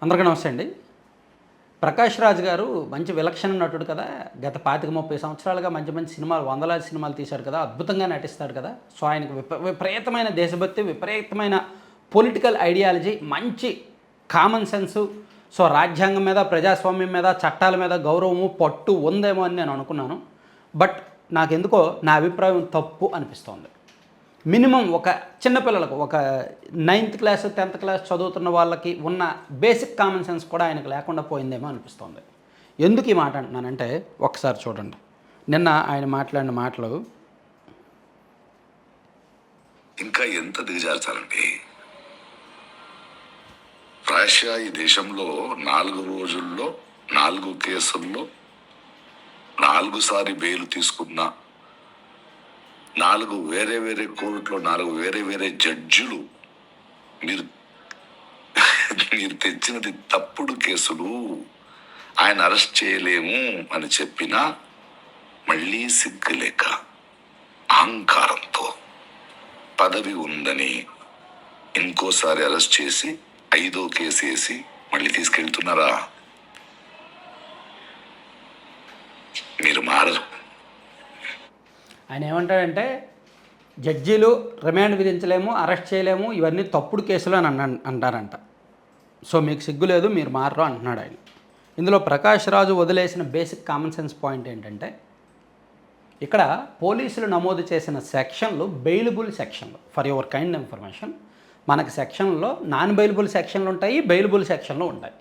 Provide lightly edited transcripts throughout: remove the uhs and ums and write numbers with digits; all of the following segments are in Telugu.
అందరికీ నమస్తే అండి. ప్రకాష్ రాజ్ గారు మంచి విలక్షణ నటుడు కదా. గత 25-30 సంవత్సరాలుగా మంచి మంచి సినిమాలు, వందలాది సినిమాలు తీశాడు కదా. అద్భుతంగా నటిస్తాడు కదా. సో ఆయనకు విపరీతమైన దేశభక్తి, విపరీతమైన పొలిటికల్ ఐడియాలజీ, మంచి కామన్ సెన్సు, సో రాజ్యాంగం మీద, ప్రజాస్వామ్యం మీద, చట్టాల మీద గౌరవము, పట్టు ఉందేమో అని నేను అనుకున్నాను. బట్ నాకెందుకో నా అభిప్రాయం తప్పు అనిపిస్తోంది. మినిమం ఒక చిన్నపిల్లలకు, ఒక 9th క్లాస్ 10th క్లాస్ చదువుతున్న వాళ్ళకి ఉన్న బేసిక్ కామన్ సెన్స్ కూడా ఆయనకు లేకుండా పోయిందేమో అనిపిస్తోంది. ఎందుకు ఈ మాట అంటున్నానంటే ఒకసారి చూడండి. నిన్న ఆయన మాట్లాడిన మాటలు ఇంకా ఎంత దిగజార్చాలండి. రష్యా ఈ దేశంలో 4 రోజుల్లో 4 కేసుల్లో 4 సారి బెయిల్ తీసుకున్న 4 వేరే వేరే కోర్టులో 4 వేరే వేరే జడ్జిలు మీరు తెచ్చినది తప్పుడు కేసులు, ఆయన అరెస్ట్ చేయలేము అని చెప్పినా మళ్ళీ సిగ్గులేక అహంకారంతో పదవి ఉందని ఇంకోసారి అరెస్ట్ చేసి 5వ కేసు వేసి మళ్ళీ తీసుకెళ్తున్నారా? మీరు మారరు. ఆయన ఏమంటాడంటే జడ్జీలు రిమాండ్ విధించలేము, అరెస్ట్ చేయలేము, ఇవన్నీ తప్పుడు కేసులు అని అంటారంట. సో మీకు సిగ్గు లేదు, మీరు మారరు అంటున్నాడు ఆయన. ఇందులో ప్రకాష్ రాజు వదిలేసిన బేసిక్ కామన్ సెన్స్ పాయింట్ ఏంటంటే, ఇక్కడ పోలీసులు నమోదు చేసిన సెక్షన్లు బెయిలబుల్ సెక్షన్లు. ఫర్ యువర్ కైండ్ ఇన్ఫర్మేషన్, మనకి సెక్షన్లో నాన్ బెయిలబుల్ సెక్షన్లు ఉంటాయి, బెయిలబుల్ సెక్షన్లు ఉంటాయి.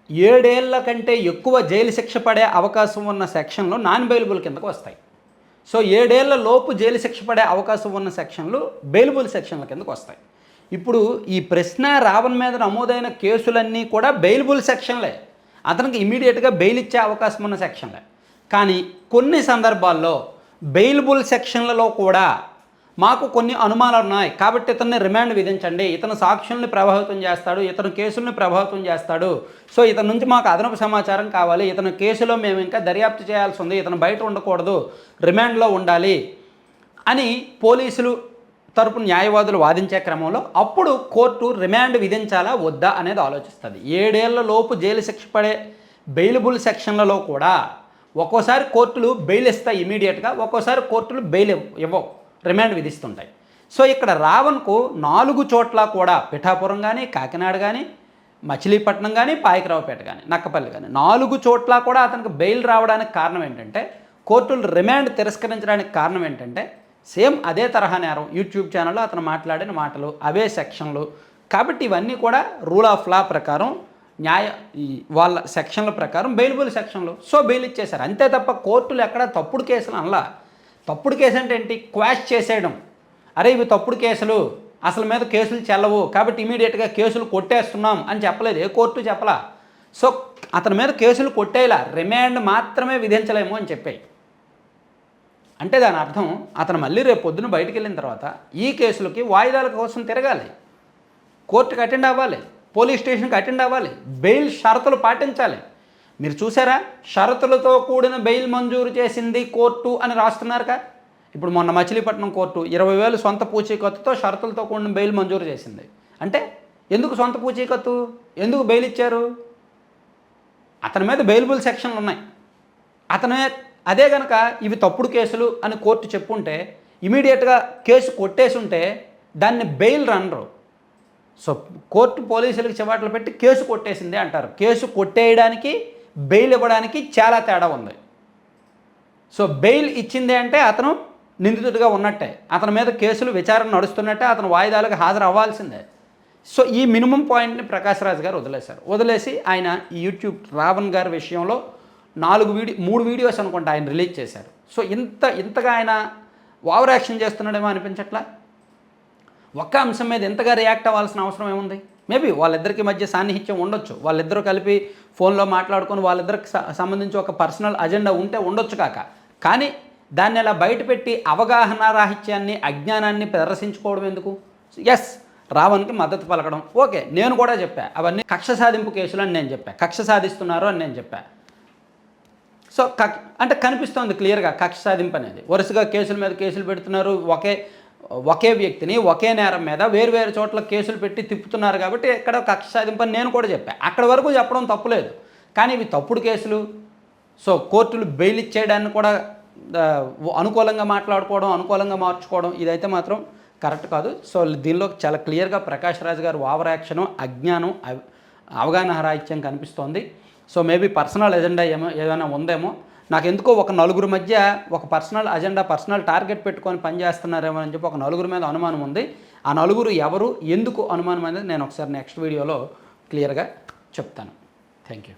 7 ఏళ్ల కంటే ఎక్కువ జైలు శిక్ష పడే అవకాశం ఉన్న సెక్షన్లు నాన్ బెయిలబుల్ కిందకు వస్తాయి. సో 7 ఏళ్ల లోపు జైలు శిక్ష పడే అవకాశం ఉన్న సెక్షన్లు బెయిలబుల్ సెక్షన్ల కిందకు వస్తాయి. ఇప్పుడు ఈ ప్రశ్న రావణ్ మీద నమోదైన కేసులన్నీ కూడా బెయిలబుల్ సెక్షన్లే, అతనికి ఇమీడియట్గా బెయిల్ ఇచ్చే అవకాశం ఉన్న సెక్షన్లే. కానీ కొన్ని సందర్భాల్లో బెయిలబుల్ సెక్షన్లలో కూడా మాకు కొన్ని అనుమానాలు ఉన్నాయి కాబట్టి ఇతన్ని రిమాండ్ విధించండి, ఇతను సాక్షుల్ని ప్రభావితం చేస్తాడు, ఇతను కేసుల్ని ప్రభావితం చేస్తాడు, సో ఇతని నుంచి మాకు అదనపు సమాచారం కావాలి, ఇతను కేసులో మేము ఇంకా దర్యాప్తు చేయాల్సి ఉంది, ఇతను బయట ఉండకూడదు, రిమాండ్లో ఉండాలి అని పోలీసులు తరపు న్యాయవాదులు వాదించే క్రమంలో అప్పుడు కోర్టు రిమాండ్ విధించాలా వద్దా అనేది ఆలోచిస్తుంది. 7 ఏళ్ల లోపు జైలు శిక్ష పడే బెయిలబుల్ సెక్షన్లలో కూడా ఒక్కోసారి కోర్టులు బెయిల్ ఇస్తాయి ఇమీడియట్గా, ఒక్కోసారి కోర్టులు బెయిల్ ఇవ్వవు, రిమాండ్ విధిస్తుంటాయి. సో ఇక్కడ రావణ్కు 4 చోట్ల కూడా పిఠాపురం కానీ, కాకినాడ కానీ, మచిలీపట్నం కానీ, పాయకరావుపేట కానీ, నక్కపల్లి కానీ 4 చోట్ల కూడా అతనికి బెయిల్ రావడానికి కారణం ఏంటంటే, కోర్టులు రిమాండ్ తిరస్కరించడానికి కారణం ఏంటంటే సేమ్ అదే తరహా నేరం, యూట్యూబ్ ఛానల్లో అతను మాట్లాడిన మాటలు, అవే సెక్షన్లు. కాబట్టి ఇవన్నీ కూడా రూల్ ఆఫ్ లా ప్రకారం, వాళ్ళ సెక్షన్ల ప్రకారం బెయిలబుల్ సెక్షన్లు. సో బెయిల్ ఇచ్చేశారు అంతే తప్ప కోర్టులు ఎక్కడ తప్పుడు కేసులు అనలా. తప్పుడు కేసు అంటే ఏంటి? క్వాష్ చేసేయడం. అరే ఇవి తప్పుడు కేసులు, అసలు మీద కేసులు చెల్లవు కాబట్టి ఇమీడియట్గా కేసులు కొట్టేస్తున్నాం అని చెప్పలేదు, ఏ కోర్టు చెప్పలా. సో అతని మీద కేసులు కొట్టేలా, రిమాండ్ మాత్రమే విధించలేము అని చెప్పాయి. అంటే దాని అర్థం అతను మళ్ళీ రేపు పొద్దున బయటికి వెళ్ళిన తర్వాత ఈ కేసులకి వాయిదాల కోసం తిరగాలి, కోర్టుకి అటెండ్ అవ్వాలి, పోలీస్ స్టేషన్కి అటెండ్ అవ్వాలి, బెయిల్ షరతులు పాటించాలి. మీరు చూసారా, షరతులతో కూడిన బెయిల్ మంజూరు చేసింది కోర్టు అని రాస్తున్నారుగా. ఇప్పుడు మొన్న మచిలీపట్నం కోర్టు 20,000 సొంత పూచీకత్తుతో షరతులతో కూడిన బెయిల్ మంజూరు చేసింది. అంటే ఎందుకు సొంత పూచీకత్తు, ఎందుకు బెయిల్ ఇచ్చారు? అతని మీద బెయిలబుల్ సెక్షన్లు ఉన్నాయి. అదే కనుక ఇవి తప్పుడు కేసులు అని కోర్టు చెప్పుంటే ఇమీడియట్గా కేసు కొట్టేసి ఉంటే దాన్ని బెయిల్ రనరు. సో కోర్టు పోలీసులకు చివాట్లు పెట్టి కేసు కొట్టేసింది అంటారు. కేసు కొట్టేయడానికి బెయిల్ ఇవ్వడానికి చాలా తేడా ఉంది. సో బెయిల్ ఇచ్చింది అంటే అతను నిందితుడిగా ఉన్నట్టే, అతని మీద కేసులు విచారణ నడుస్తున్నట్టే, అతను వాయిదాలకు హాజరు అవ్వాల్సిందే. సో ఈ మినిమం పాయింట్ని ప్రకాష్ రాజ్ గారు వదిలేసి ఆయన ఈ యూట్యూబ్ రావణ్ గారి విషయంలో 3 వీడియోస్ అనుకుంటా ఆయన రిలీజ్ చేశారు. సో ఇంతగా ఆయన ఓవర్ యాక్షన్ చేస్తున్నాడేమో అనిపించట్లా. ఒక్క అంశం మీద ఇంతగా రియాక్ట్ అవ్వాల్సిన అవసరం ఏముంది? మేబీ వాళ్ళిద్దరికి మధ్య సాన్నిహిత్యం ఉండొచ్చు, వాళ్ళిద్దరూ కలిపి ఫోన్లో మాట్లాడుకొని వాళ్ళిద్దరికి సంబంధించి ఒక పర్సనల్ అజెండా ఉండొచ్చు కానీ దాన్ని అలా బయటపెట్టి అవగాహన రాహిత్యాన్ని, అజ్ఞానాన్ని ప్రదర్శించుకోవడం ఎందుకు? ఎస్, రావణ్కి మద్దతు పలకడం ఓకే, నేను కూడా చెప్పా, అవన్నీ కక్ష సాధింపు కేసులు అని నేను చెప్పా, కక్ష సాధిస్తున్నారు అని నేను చెప్పా. సో అంటే కనిపిస్తోంది క్లియర్గా కక్ష సాధింపు అనేది. వరుసగా కేసుల మీద కేసులు పెడుతున్నారు, ఒకే వ్యక్తిని ఒకే నేరం మీద వేరు చోట్ల కేసులు పెట్టి తిప్పుతున్నారు కాబట్టి ఎక్కడ కక్ష సాధింపని నేను కూడా చెప్పాను. అక్కడ వరకు చెప్పడం తప్పులేదు. కానీ ఇవి తప్పుడు కేసులు. సో కోర్టులు బెయిల్ ఇచ్చేయడాన్ని కూడా అనుకూలంగా మాట్లాడుకోవడం, అనుకూలంగా మార్చుకోవడం ఇదైతే మాత్రం కరెక్ట్ కాదు. సో దీనిలో చాలా క్లియర్గా ప్రకాష్ రాజ్ గారు ఓవర్ యాక్షను, అజ్ఞానం, అవగాహన రాహిత్యం కనిపిస్తోంది. సో మేబీ పర్సనల్ ఎజెండా ఏమైనా ఉందేమో. నాకు ఎందుకో ఒక నలుగురు మధ్య ఒక పర్సనల్ అజెండా, పర్సనల్ టార్గెట్ పెట్టుకొని పనిచేస్తున్నారేమో అని చెప్పి ఒక నలుగురు మీద అనుమానం ఉంది. ఆ నలుగురు ఎవరు, ఎందుకు అనుమానం అనేది నేను ఒకసారి నెక్స్ట్ వీడియోలో క్లియర్గా చెప్తాను. Thank you.